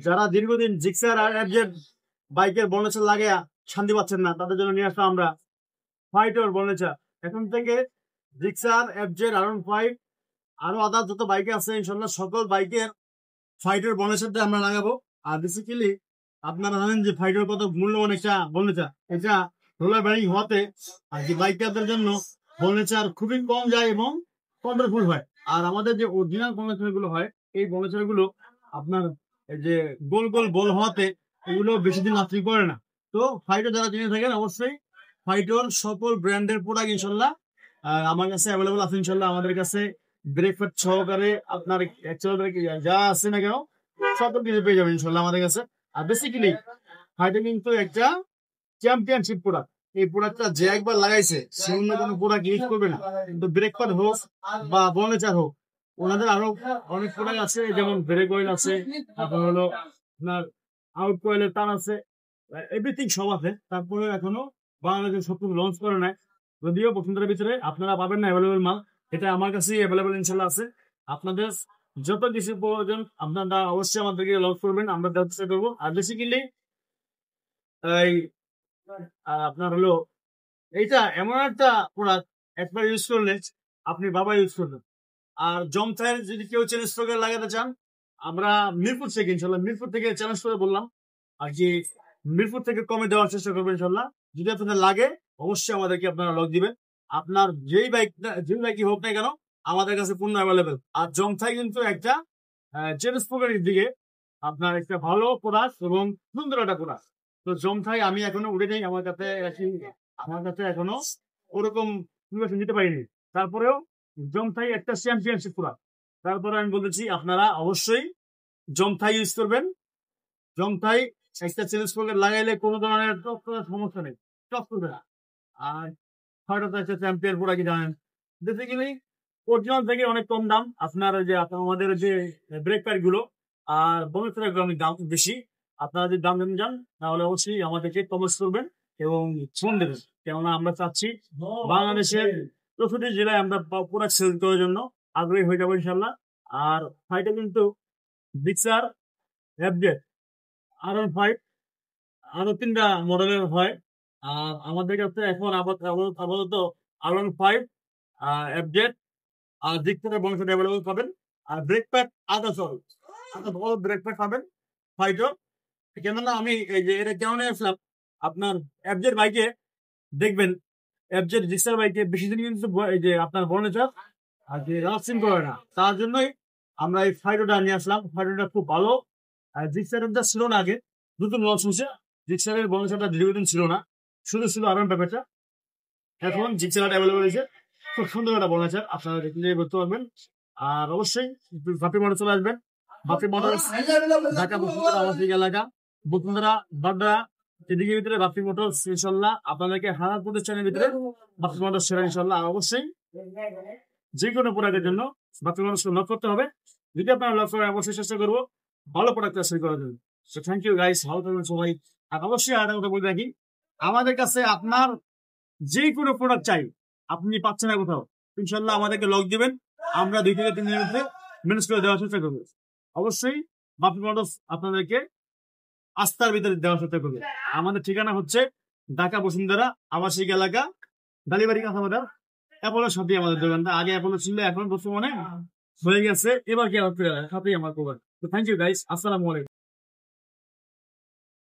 যারা দীর্ঘদিন জিক্সার আর এফজেড বাইকের বর্ণেচার লাগিয়ে শান্তি পাচ্ছেন না, তাদের জন্য নিয়ে আসলাম আমরা ফাইটার বর্ণেচার। এখন থেকে জিক্সার, এফজেড, R15 আরো আদার যত বাইকে আছে ইনশাল্লাহ সকল বাইকের ফাইটার বর্ণেচারটা আমরা লাগাবো। আর বেসিক্যালি আপনারা জানেন যে ফাইটার কত মূল্যবান একটা বর্ণেচার। এটা রোলার ব্যারিং হওয়াতে আর যে বাইকারদের জন্য বর্ণেচার খুবই কম যায় এবং কন্ট্রোলফুল হয়। আর আমাদের যে অরিজিনাল বর্ণেচার গুলো হয়, এই বর্ণেচার গুলো আপনার এই যে গোল গোল বল হওয়াতে এগুলো বেশি দিন লাস্টিং করে না। তো ফাইটার যারা জেনে থাকেন অবশ্যই ফাইটার সকল ব্র্যান্ডের প্রোডাক্ট ইনশাল্লাহ আমার কাছে অ্যাভেলেবল আছে। ইনশাল্লাহ আমাদের কাছে ব্রেকফাস্ট সহকারে আপনার যা আছে না কেন সকল কিছু পেয়ে যাবেন ইনশাল্লাহ আমাদের কাছে। আর বেসিক্যালি ফাইটার কিন্তু একটা চ্যাম্পিয়নশিপ প্রোডাক্ট। এই প্রোডাক্টটা যে একবার লাগাইছে সে অন্য কোনো প্রোডাক্ট ইউজ করবে না। কিন্তু ব্রেকফাস্ট হোক বা বর্ণেচার হোক, ওনাদের আরো অনেক প্রোডাক্ট আছে, যেমন ব্রেক অয়েল আছে, তারপর হলো আপনার আউট কয়েলের তার আছে, এভরিথিং সব আছে। তারপরে এখনো বাংলাদেশে সব লঞ্চ করে নাই, যদিও বসুন্ধরার ভিতরে আপনারা পাবেন না অ্যাভেলেবল মাল। এটা আমার কাছেই অ্যাভেলেবল ইনশাল্লাহ আছে। আপনাদের যত কিছু প্রয়োজন আপনারা অবশ্যই আমাদেরকে লঞ্চ করবেন, আমরা দেওয়ার চেষ্টা করবো। আর বেসিক্যালি এই আপনার হলো এইটা এমন একটা প্রোডাক্ট, একবার ইউজ করলে আপনি বাবা ইউজ করবেন। আর জমথায়ের যদি কেউ চ্যালেঞ্জ করে লাগাতে চান, আমরা মিরপুর থেকে ইনশাল্লাহ মিরপুর থেকে চ্যালেঞ্জ করে বললাম আর কি মিরপুর থেকে কমে দেওয়ার চেষ্টা করবেন ইনশাল্লাহ। যদি আপনাদের লাগে অবশ্যই আমাদেরকে আপনারা লক দিবেন। আপনার যেই বাইকই হোক না কেন আমাদের কাছে পূর্ণ অ্যাভেলেবেল। আর জমথাই কিন্তু একটা চ্যালেঞ্জ প্রোগ্রামের দিকে আপনার একটা ভালো প্রোডাক্ট এবং সুন্দর একটা প্রোডাক্ট। তো জমথাই আমি এখনো উঠে যাই, আমার কাছে এখনো ওরকম প্রিপারেশন নিতে পারিনি। তারপরেও জমথাই একটা চ্যাম্পিয়নশিপ প্রোডাক্ট। তারপরে আমি বলেছি আপনারা অবশ্যই জমথাই ইউজ করবেন। জমথাই একটা চ্যালেঞ্জ প্রোগ্রাম লাগাইলে কোনো ধরনের সমস্যা নেই, টপ করবে না। আর হয়তো একটা চ্যাম্পিয়ন প্রোডাক্ট জানেন, বেসিক্যালি অরিজিনাল থেকে অনেক কম দাম। আপনার যে আমাদের যে ব্রেক প্যাড গুলো আর বনেটের অনেক দাম বেশি। আপনারা যদি দাম জানতে চান তাহলে অবশ্যই আমাদেরকে কমেন্টস করবেন এবং ফোন দেবেন, কেননা আমরা চাচ্ছি বাংলাদেশের প্রতিটি জেলায় আমরা প্রোডাক্ট সেল করার জন্য আগ্রহী হয়ে যাবো ইনশাল্লাহ। আর ফাইটা কিন্তু জিক্সার, এফজেড, R15 আরো 3টা মডেলের হয়। আর আমাদের কাছে এখন আপাতত R15, এফজেড আর জিক্সারের বংশটা অ্যাভেলেবল পাবেন। আর ব্রেক প্যাড আদা ভালো ব্রেক প্যাড পাবেন ফাইটার। কেননা আমি এই যে এটা কেমন আসলাম আপনার এফজেড বাইকে দেখবেন, এফজেড জিক্সার বাইকে বেশি দিন কিন্তু এই যে আপনার বর্ণেচার আর যে লাস্টিং করে না, তার জন্যই আমরা এই ফাইটারটা নিয়ে আসলাম। ফাইটারটা খুব ভালো। আর জিক্সারটা ছিল না আগে, নতুন লঞ্চ হয়েছে। জিক্সারের বর্ণেচারটা দীর্ঘদিন ছিল না, শুধু ছিল আরাম ব্যাপারটা। এখন জিক্সারটা অ্যাভেলেবল হয়েছে, খুব সুন্দর একটা বর্ণেচার, আপনারা দেখলে করতে পারবেন। আর অবশ্যই বাপি মোটর চলে আসবেন। বাপি মোটর ঢাকা বসুন্ধরা আবাসিক এলাকা, বসুন্ধরা বাড্ডা এদিকে ভিতরে বাপি মোটর ইনশাল্লাহ আপনাদেরকে হাজার প্রতিষ্ঠানের ভিতরে বাপি মোটর সেরা ইনশাল্লাহ। আর অবশ্যই যে কোনো প্রোডাক্টের জন্য বাপি মোটরকে লক করতে হবে। যদি আপনারা লক করেন অবশ্যই চেষ্টা করবো ভালো প্রোডাক্ট সেল করার জন্য। সো থ্যাংক ইউ গাইস, ভালো থাকবেন সবাই। আর অবশ্যই আর কথা বলে রাখি, আমাদের কাছে আপনার যে কোনো প্রোডাক্ট চাই আপনি পাচ্ছেন না কোথাও, ইনশাল্লাহ আমাদেরকে লক দিবেন, আমরা 2 থেকে 3 দিনের মধ্যে ম্যানেজ করে দেওয়ার চেষ্টা করবো। অবশ্যই বাপি মোটরস আপনাদেরকে আস্থার ভিতরে দেওয়ার চেষ্টা করবে। আমাদের ঠিকানা হচ্ছে ঢাকা বসুন্ধরা আবাসিক এলাকা, ডালিবাড়ি কাঁচাবাজার, অ্যাপোলোর সাথে আমাদের দোকানটা। আগে অ্যাপোলো ছিল, এখন বর্তমানে হয়ে গেছে, এবার কি সাথেই আমার প্রোগ্রাম। তো থ্যাংক ইউ গাইস, আসসালামু আলাইকুম।